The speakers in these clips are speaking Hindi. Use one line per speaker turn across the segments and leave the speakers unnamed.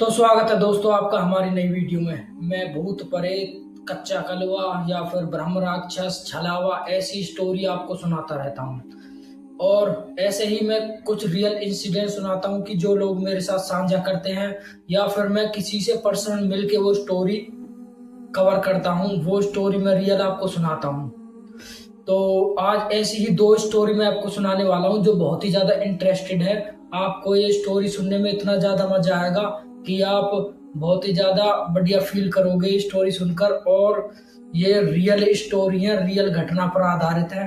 तो स्वागत है दोस्तों आपका हमारी नई वीडियो में। मैं भूत प्रेत, कच्चा कलवा या फिर ब्रह्म राक्षस, छलावा ऐसी स्टोरी आपको सुनाता रहता हूँ। और ऐसे ही मैं कुछ रियल इंसिडेंट सुनाता हूँ कि जो लोग मेरे साथ साझा करते हैं या फिर मैं किसी से पर्सनल मिलके वो स्टोरी कवर करता हूँ, वो स्टोरी मैं रियल आपको सुनाता हूँ। तो आज ऐसी ही दो स्टोरी मैं आपको सुनाने वाला हूँ जो बहुत ही ज्यादा इंटरेस्टेड है। आपको ये स्टोरी सुनने में इतना ज्यादा मजा आएगा कि आप बहुत ही ज्यादा बढ़िया फील करोगे स्टोरी सुनकर। और ये रियल स्टोरी है, रियल घटना पर आधारित है।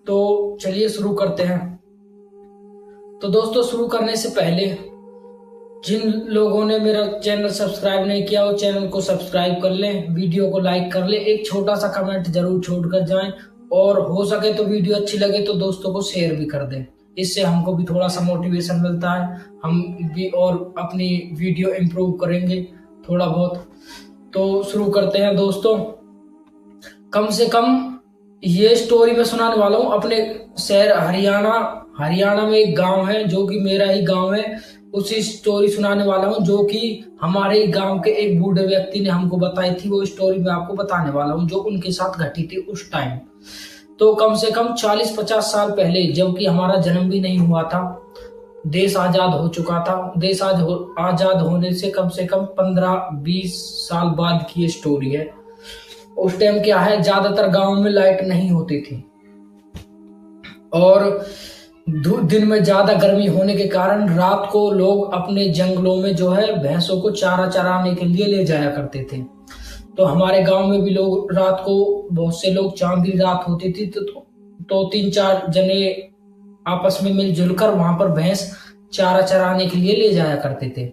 तो चलिए शुरू करते हैं। तो दोस्तों शुरू करने से पहले जिन लोगों ने मेरा चैनल सब्सक्राइब नहीं किया वो चैनल को सब्सक्राइब कर लें, वीडियो को लाइक कर लें, एक छोटा सा कमेंट जरूर छोड़कर जाएं और हो सके तो वीडियो अच्छी लगे तो दोस्तों को शेयर भी कर दें। इससे हमको भी थोड़ा सा मोटिवेशन मिलता है, हम भी और अपनी वीडियो इम्प्रूव करेंगे थोड़ा बहुत। तो शुरू करते हैं दोस्तों। कम से कम ये स्टोरी मैं सुनाने वाला हूँ अपने शहर हरियाणा में एक गांव है जो कि मेरा ही गांव है। उसी स्टोरी सुनाने वाला हूँ जो कि हमारे गांव के एक बूढ़े व्यक्ति ने हमको बताई थी। वो स्टोरी मैं आपको बताने वाला हूँ जो उनके साथ घटी थी उस टाइम। तो कम से कम 40-50 साल पहले, जबकि हमारा जन्म भी नहीं हुआ था, देश आजाद हो चुका था। देश आजाद होने से कम 15-20 साल बाद की ये स्टोरी है। उस टाइम क्या है, ज्यादातर गांव में लाइट नहीं होती थी और दिन में ज्यादा गर्मी होने के कारण रात को लोग अपने जंगलों में जो है भैंसों को चारा चराने के लिए ले जाया करते थे। तो हमारे गांव में भी लोग रात को, बहुत से लोग, चांदनी रात होती थी तो 3-4 जने आपस में मिलजुल कर वहां पर भैंस चारा चराने के लिए ले जाया करते थे।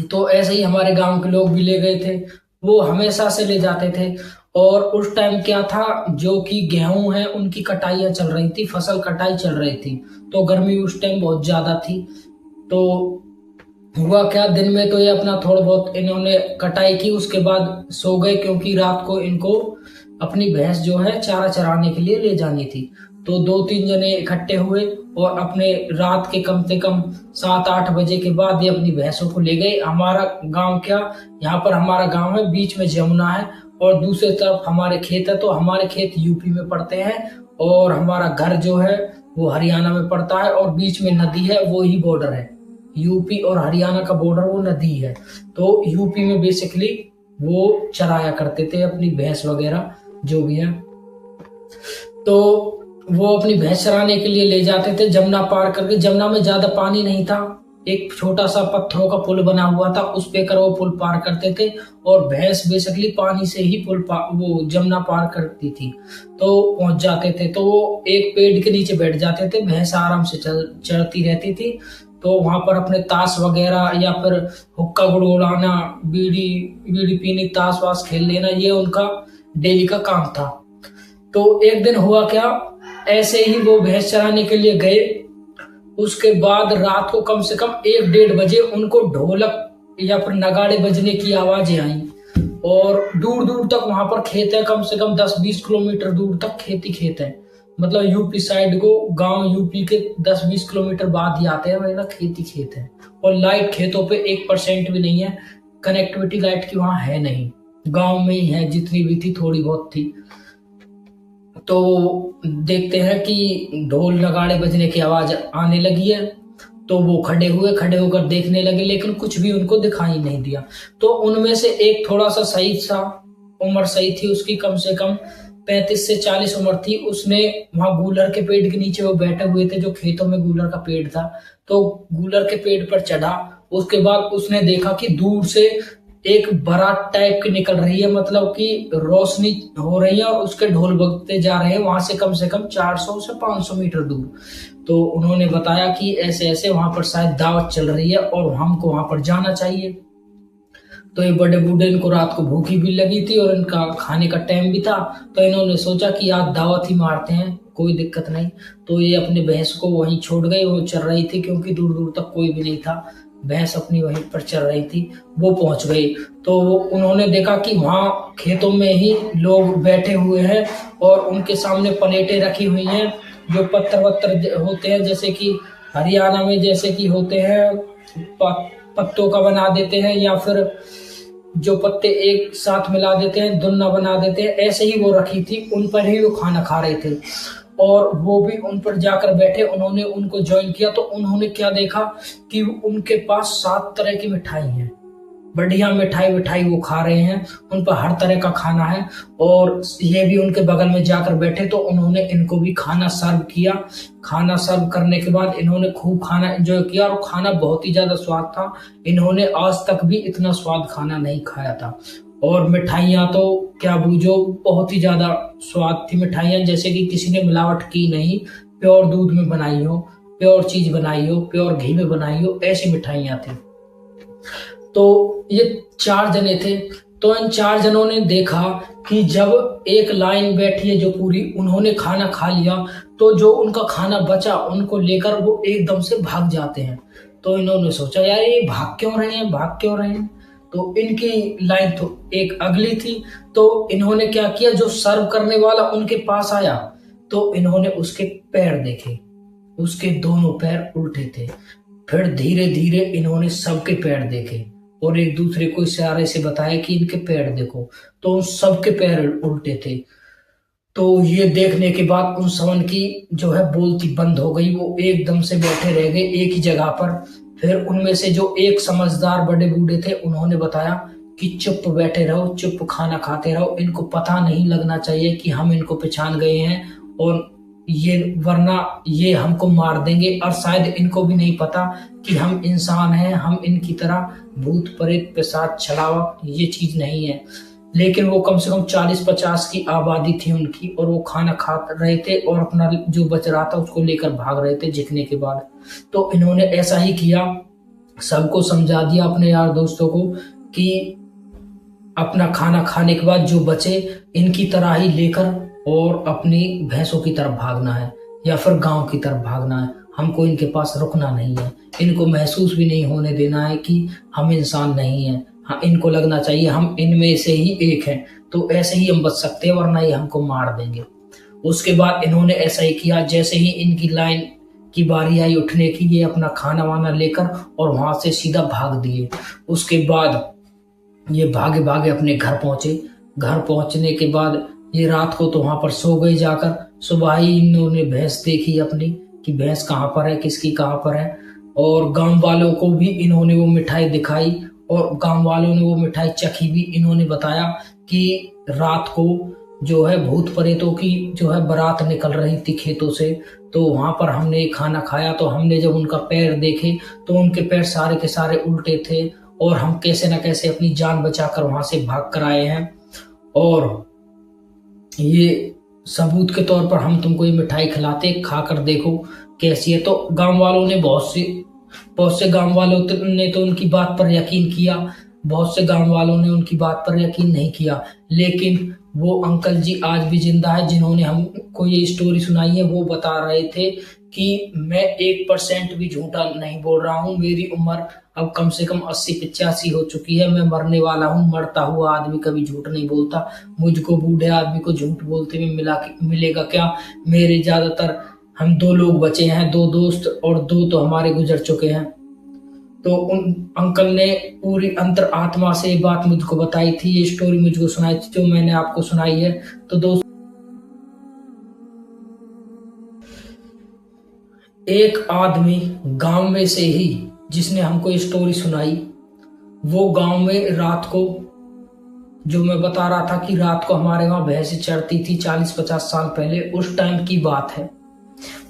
तो ऐसे ही हमारे गांव के लोग भी ले गए थे, वो हमेशा से ले जाते थे। और उस टाइम क्या था, जो कि गेहूं है उनकी कटाइयां चल रही थी, फसल कटाई चल रही थी। तो गर्मी उस टाइम बहुत ज्यादा थी। तो हुआ क्या, दिन में तो ये अपना थोड़ा बहुत इन्होंने कटाई की, उसके बाद सो गए क्योंकि रात को इनको अपनी भैंस जो है चारा चराने के लिए ले जानी थी। तो 2-3 जने इकट्ठे हुए और अपने रात के कम से कम 7-8 बजे के बाद ये अपनी भैंसों को ले गए। हमारा गांव क्या, यहाँ पर हमारा गांव है, बीच में जमुना है और दूसरी तरफ हमारे खेत है। तो हमारे खेत यूपी में पड़ते हैं और हमारा घर जो है वो हरियाणा में पड़ता है और बीच में नदी है, वो ही बॉर्डर है। यूपी और हरियाणा का बॉर्डर वो नदी है। तो यूपी में बेसिकली वो चराया करते थे अपनी भैंस वगैरह जो भी है। तो वो अपनी भैंस चराने के लिए ले जाते थे जमुना पार करके। जमुना में ज्यादा पानी नहीं था, एक छोटा सा पत्थरों का पुल बना हुआ था, उस पे कर वो पुल पार करते थे और भैंस बेसिकली पानी से ही वो जमुना पार करती थी। तो पहुंच जाते थे तो वो एक पेड़ के नीचे बैठ जाते थे, भैंस आराम से चढ़ती रहती थी। तो वहां पर अपने ताश वगैरह या फिर हुक्का गुड़ उड़ाना, बीड़ी पीनी, ताश वाश खेल लेना, ये उनका डेली का काम था। तो एक दिन हुआ क्या, ऐसे ही वो भैंस चराने के लिए गए। उसके बाद रात को कम से कम 1-1:30 बजे उनको ढोलक या फिर नगाड़े बजने की आवाजें आई और दूर दूर तक वहां पर खेत है, कम से कम 10-20 किलोमीटर दूर तक खेत है। मतलब यूपी साइड को गांव यूपी के 10-20 किलोमीटर बाद ही आते हैं, वही खेत है। और लाइट खेतों पे 1% भी नहीं है, कनेक्टिविटी लाइट की वहां है नहीं, गांव में ही है, जितनी भी थी थोड़ी बहुत थी। तो देखते हैं कि ढोल नगाड़े बजने की आवाज आने लगी है। तो वो खड़े होकर देखने लगे, लेकिन कुछ भी उनको दिखाई नहीं दिया। तो उनमें से एक थोड़ा सा उम्र सही थी उसकी, कम से कम 35 से 40 उम्र थी। उसने वहां गूलर के पेड़ के नीचे वो बैठे हुए थे, जो खेतों में गूलर का पेड़ था। तो गूलर के पेड़ पर चढ़ा। उसके बाद उसने देखा कि दूर से एक बारात टाइप की निकल रही है, मतलब कि रोशनी हो रही है और उसके ढोल बजते जा रहे हैं वहां से कम 400 से 500 मीटर दूर। तो उन्होंने बताया कि ऐसे ऐसे वहां पर शायद दावत चल रही है और हमको वहां पर जाना चाहिए। तो ये बड़े बूढ़े, इनको रात को भूखी भी लगी थी और इनका खाने का टाइम भी था। तो इन्होंने सोचा कि आज दावत ही मारते हैं, कोई दिक्कत नहीं। तो ये अपने भैंस को वहीं छोड़ गए, वो चल रही थी क्योंकि दूर दूर तक कोई भी नहीं था, भैंस अपनी वहीं पर चल रही थी। वो पहुंच गई तो उन्होंने देखा कि वहां खेतों में ही लोग बैठे हुए हैं और उनके सामने प्लेटें रखी हुई हैं, जो पत्थर वत्थर होते हैं, जैसे कि हरियाणा में जैसे कि होते हैं पत्तों का बना देते हैं, या फिर जो पत्ते एक साथ मिला देते हैं दुन्ना बना देते हैं, ऐसे ही वो रखी थी, उन पर ही वो खाना खा रहे थे। और वो भी उन पर जाकर बैठे, उन्होंने उनको ज्वाइन किया तो उन्होंने क्या देखा कि उनके पास 7 तरह की मिठाई हैं, बढ़िया मिठाई मिठाई वो खा रहे हैं, उन पर हर तरह का खाना है। और ये भी उनके बगल में जाकर बैठे तो उन्होंने इनको भी खाना सर्व किया। खाना सर्व करने के बाद इन्होंने खूब खाना एंजॉय किया और खाना बहुत ही ज्यादा स्वाद था। इन्होंने आज तक भी इतना स्वाद खाना नहीं खाया था। और मिठाइयाँ तो क्या बूझो, बहुत ही ज्यादा स्वाद थी मिठाइयाँ, जैसे कि किसी ने मिलावट की नहीं, प्योर दूध में बनाई हो, प्योर चीज बनाई हो, प्योर घी में बनाई हो, ऐसी मिठाइयाँ थी। तो ये 4 जने थे। तो इन 4 जनों ने देखा कि जब एक लाइन बैठी है जो पूरी, उन्होंने खाना खा लिया तो जो उनका खाना बचा उनको लेकर वो एकदम से भाग जाते हैं। तो इन्होंने सोचा यार ये भाग क्यों रहे हैं, भाग क्यों रहे हैं। तो इनकी लाइन तो एक अगली थी। तो इन्होंने क्या किया, जो सर्व करने वाला उनके पास आया तो इन्होंने उसके पैर देखे, उसके दोनों पैर उल्टे थे। फिर धीरे धीरे इन्होंने सबके पैर देखे और एक दूसरे को इशारे से बताया कि इनके पैर देखो, तो उन सबके पैर उल्टे थे। तो ये देखने के बाद उन सबन की जो है बोलती बंद हो गई, वो एकदम से बैठे रह गए एक ही जगह पर। फिर उनमें से जो एक समझदार बड़े बूढ़े थे उन्होंने बताया कि चुप बैठे रहो, चुप खाना खाते रहो, इनको पता नहीं लगना चाहिए कि हम इनको पहचान गए हैं और ये, वरना ये हमको मार देंगे। और शायद इनको भी नहीं पता कि हम इंसान हैं, हम इनकी तरह भूत प्रेत पिशाच छड़ावा ये चीज नहीं है। लेकिन वो कम से कम 40-50 की आबादी थी उनकी, और वो खाना खा रहे थे और अपना जो बच रहा था उसको लेकर भाग रहे थे जीतने के बाद। तो इन्होंने ऐसा ही किया, सबको समझा दिया अपने यार दोस्तों को कि अपना खाना खाने के बाद जो बचे इनकी तरह ही लेकर और अपनी भैंसों की तरफ भागना है या फिर गांव की तरफ भागना है। हमको इनके पास रुकना नहीं है, इनको महसूस भी नहीं होने देना है कि हम इंसान नहीं हैं। हाँ, इनको लगना चाहिए हम इनमें से ही एक हैं, तो ऐसे ही हम बच सकते हैं, वरना ये हमको मार देंगे। उसके बाद इन्होंने ऐसा ही किया। जैसे ही इनकी लाइन की बारी आई उठने की, ये अपना खाना वाना लेकर और वहां से सीधा भाग दिए। उसके बाद ये भागे भागे अपने घर पहुंचे। घर पहुंचने के बाद ये रात को तो वहां पर सो गए जाकर। सुबह ही इन्होंने भैंस देखी अपनी कि भैंस कहाँ पर है, किसकी कहाँ पर है। और गांव वालों को भी इन्होंने वो मिठाई दिखाई और गांव वालों ने वो मिठाई चखी भी। इन्होंने बताया कि रात को जो है भूत प्रेतों की जो है बारात निकल रही थी खेतों से, तो वहां पर हमने खाना खाया तो हमने जब उनका पैर देखे तो उनके पैर सारे के सारे उल्टे थे और हम कैसे न कैसे अपनी जान बचाकर वहां से भाग कर आए हैं। और ये सबूत के तौर पर हम तुमको ये मिठाई खिलाते, खाकर देखो कैसी है। तो गांव वालों ने बहुत से गांव वालों ने तो उनकी बात पर यकीन किया, बहुत से गांव वालों ने उनकी बात पर यकीन नहीं किया। लेकिन वो अंकल जी आज भी जिंदा है जिन्होंने हमको ये स्टोरी सुनाई है। वो बता रहे थे कि मैं 1% भी झूठा नहीं बोल रहा हूँ। मेरी उम्र अब कम से कम 80-85 हो चुकी है। मैं मरने वाला हूँ। मरता हुआ आदमी कभी झूठ नहीं बोलता। मुझको बूढ़े आदमी को झूठ बोलते हुए मिलेगा क्या। मेरे ज्यादातर हम 2 लोग बचे हैं, 2 दोस्त, और 2 तो हमारे गुजर चुके हैं। तो उन अंकल ने पूरी अंतर आत्मा से ये बात मुझको बताई थी, ये स्टोरी मुझको सुनाई थी जो मैंने आपको सुनाई है। तो दोस्त, एक आदमी गांव में से ही जिसने हमको ये स्टोरी सुनाई, वो गांव में रात को, जो मैं बता रहा था कि रात को हमारे वहां भैंसें चरती थी 40-50 साल पहले, उस टाइम की बात है।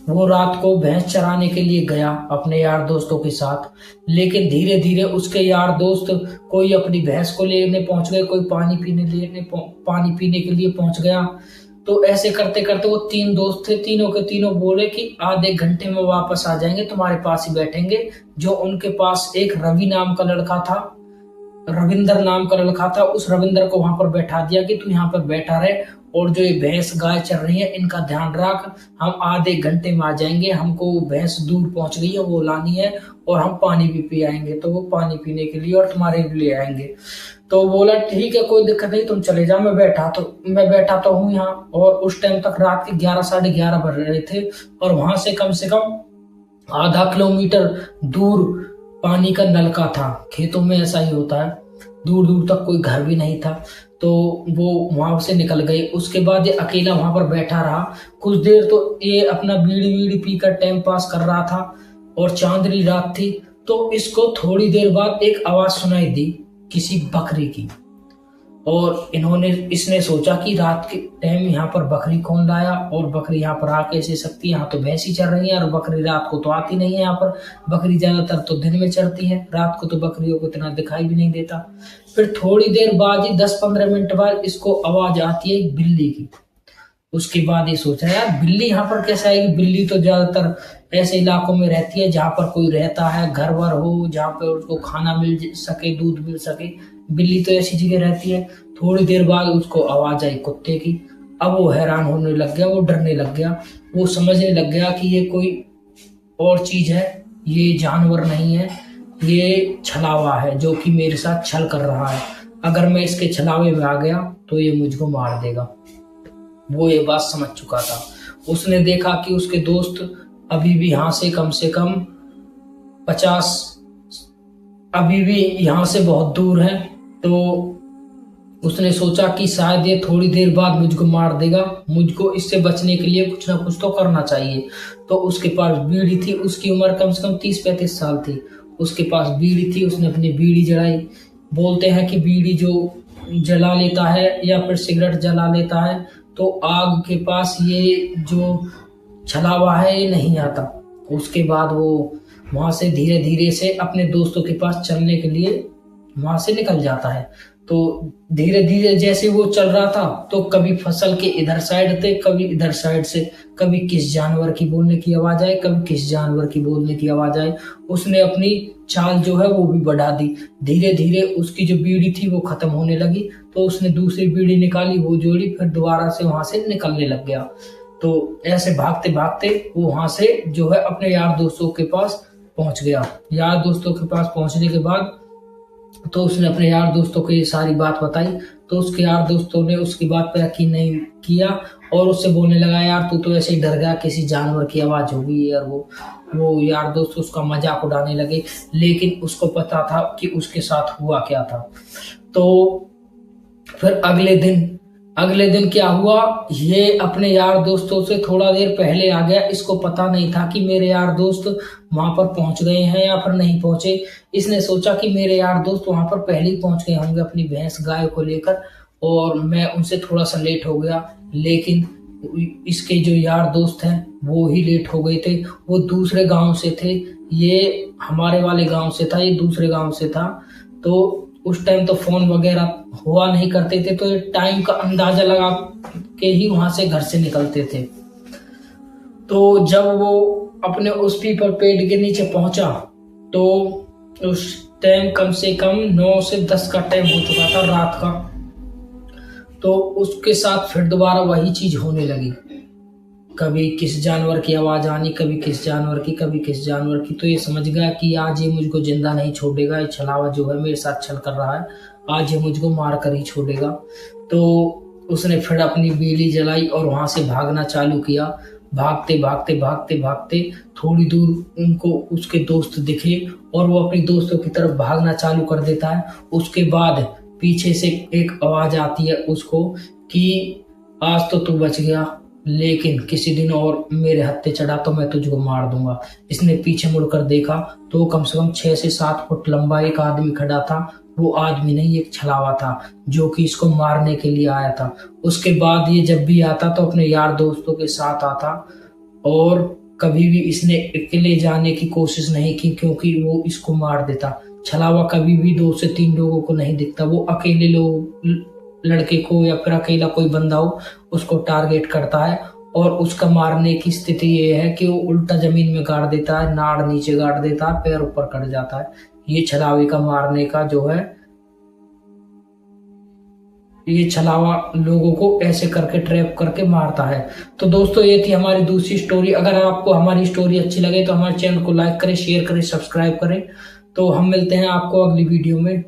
वो रात को भैंस चराने के लिए गया अपने यार दोस्तों के साथ। लेकिन धीरे धीरे उसके यार दोस्त कोई अपनी भैंस को लेने पहुंच गए, कोई पानी पीने के लिए पहुंच गया। तो ऐसे करते करते वो 3 दोस्त थे, तीनों के तीनों बोले कि आधे घंटे में वापस आ जाएंगे, तुम्हारे पास ही बैठेंगे। जो उनके पास एक रवि नाम का लड़का था, रविंदर नाम का लड़का था, उस रविंदर को वहां पर बैठा दिया कि तू यहाँ पर बैठा रहे और जो ये भैंस गाय चल रही है इनका ध्यान रख, हम आधे घंटे में आ जाएंगे। हमको भैंस दूर पहुंच गई है, वो लानी है, और हम पानी भी पी आएंगे। तो वो पानी पीने के लिए और तुम्हारे लिए आएंगे। तो बोला ठीक है, कोई दिक्कत नहीं, तुम चले जाओ, मैं बैठा तो हूँ यहाँ। और उस टाइम तक रात के 11-11:30 बज रहे थे और वहां से कम आधा किलोमीटर दूर पानी का नलका था। खेतों में ऐसा ही होता है, दूर दूर तक कोई घर भी नहीं था। तो वो वहां से निकल गए। उसके बाद ये अकेला वहां पर बैठा रहा कुछ देर। तो ये अपना बीड़ी वीड़ी पीकर टाइम पास कर रहा था और चांदनी रात थी। तो इसको थोड़ी देर बाद एक आवाज सुनाई दी किसी बकरी की। और इसने सोचा कि रात के टाइम यहाँ पर बकरी कौन लाया, और बकरी यहाँ पर आ कैसे सकती है, यहाँ तो भैंसी चर रही है और बकरी रात को तो आती नहीं है। यहाँ पर बकरी ज्यादातर तो दिन में चरती है, रात को तो बकरियों को इतना दिखाई भी नहीं देता। फिर थोड़ी देर बाद ही 10-15 मिनट बाद इसको आवाज आती है एक बिल्ली की। उसके बाद ये सोच रहा है यार बिल्ली यहाँ पर कैसे आएगी। बिल्ली तो ज्यादातर ऐसे इलाकों में रहती है जहाँ पर कोई रहता है, घर वर हो, जहाँ पर उसको खाना मिल सके, दूध मिल सके। बिल्ली तो ऐसी जगह रहती है। थोड़ी देर बाद उसको आवाज आई कुत्ते की। अब वो हैरान होने लग गया, वो डरने लग गया, वो समझने लग गया कि ये कोई और चीज है, ये जानवर नहीं है, ये छलावा है जो कि मेरे साथ छल कर रहा है। अगर मैं इसके छलावे में आ गया तो ये मुझको मार देगा। वो ये बात समझ चुका था। उसने देखा कि उसके दोस्त अभी भी यहाँ से कम 50 अभी भी यहाँ से बहुत दूर है। तो उसने सोचा कि शायद ये थोड़ी देर बाद मुझको मार देगा, मुझको इससे बचने के लिए कुछ ना कुछ तो करना चाहिए। तो उसके पास बीड़ी थी, उसकी उम्र कम से कम 30-35 साल थी। उसके पास बीड़ी थी, उसने अपनी बीड़ी जलाई। बोलते हैं कि बीड़ी जो जला लेता है या फिर सिगरेट जला लेता है तो आग के पास ये जो छलावा है ये नहीं आता। उसके बाद वो वहां से धीरे धीरे से अपने दोस्तों के पास चलने के लिए वहां से निकल जाता है। तो धीरे धीरे जैसे वो चल रहा था तो कभी फसल के इधर साइड थे, कभी इधर साइड से, कभी किस जानवर की बोलने की आवाज आए, कभी किस जानवर की बोलने की आवाज आए। उसने अपनी चाल जो है वो भी बढ़ा दी। धीरे धीरे उसकी जो बीड़ी थी वो खत्म होने लगी। तो उसने दूसरी बीड़ी निकाली, वो जोड़ी, फिर दोबारा से वहां से निकलने लग गया। तो ऐसे भागते भागते वो वहां से जो है अपने यार दोस्तों के पास पहुंच गया। यार दोस्तों के पास पहुंचने के बाद तो उसने अपने यार दोस्तों को ये सारी बात बताई। तो उसके यार दोस्तों ने उसकी बात पर यकीन नहीं किया और उससे बोलने लगा यार तू तो ऐसे ही डर गया, किसी जानवर की आवाज होगी। और वो यार दोस्त उसका मजाक उड़ाने लगे, लेकिन उसको पता था कि उसके साथ हुआ क्या था। तो फिर अगले दिन क्या हुआ, ये अपने यार दोस्तों से थोड़ा देर पहले आ गया। इसको पता नहीं था कि मेरे यार दोस्त वहां पर पहुंच गए हैं या फिर नहीं पहुंचे। इसने सोचा कि मेरे यार दोस्त वहां पर पहले ही पहुंच गए होंगे अपनी भैंस गाय को लेकर, और मैं उनसे थोड़ा सा लेट हो गया। लेकिन इसके जो यार दोस्त हैं वो ही लेट हो गए थे। वो दूसरे गांव से थे, ये हमारे वाले गांव से था, ये दूसरे गांव से था। तो उस टाइम तो फोन वगैरह हुआ नहीं करते थे, तो टाइम का अंदाजा लगा के ही वहां से घर से निकलते थे। तो जब वो अपने उस पीपल पेड़ के नीचे पहुंचा तो उस टाइम कम से कम 9 से 10 का टाइम हो चुका था रात का। तो उसके साथ फिर दोबारा वही चीज होने लगी, कभी किस जानवर की आवाज आनी, कभी किस जानवर की, कभी किस जानवर की। तो ये समझ गया कि आज ये मुझको जिंदा नहीं छोड़ेगा, ये छलावा जो है मेरे साथ छल कर रहा है, आज ये मुझको मार कर ही छोड़ेगा। तो उसने फिर अपनी बीड़ी जलाई और वहां से भागना चालू किया। भागते भागते भागते भागते थोड़ी दूर उनको उसके दोस्त दिखे और वो अपने दोस्तों की तरफ भागना चालू कर देता है। उसके बाद पीछे से एक आवाज आती है उसको कि आज तो तू बच गया, लेकिन किसी दिन और मेरे हत्थे चढ़ा तो मैं तुझको मार दूंगा। इसने पीछे मुड़कर देखा तो कम से कम 6 से 7 फुट लंबा एक आदमी खड़ा था। वो आदमी नहीं, एक छलावा था जो कि इसको मारने के लिए आया था। उसके बाद ये जब भी आता तो अपने यार दोस्तों के साथ आता और कभी भी इसने अकेले जाने की कोशिश नहीं की, क्योंकि वो इसको मार देता। छलावा कभी भी 2 से 3 लोगों को नहीं दिखता, वो अकेले लड़के को या फिर अकेला कोई बंदा हो उसको टारगेट करता है। और उसका मारने की स्थिति ये है कि वो उल्टा जमीन में गाड़ देता है, नाड़ नीचे गाड़ देता है, पैर ऊपर कट जाता है। ये छलावे का मारने का जो है, ये छलावा लोगों को ऐसे करके ट्रैप करके मारता है। तो दोस्तों ये थी हमारी दूसरी स्टोरी। अगर आपको हमारी स्टोरी अच्छी लगे तो हमारे चैनल को लाइक करें, शेयर करें, सब्सक्राइब करें। तो हम मिलते हैं आपको अगली वीडियो में।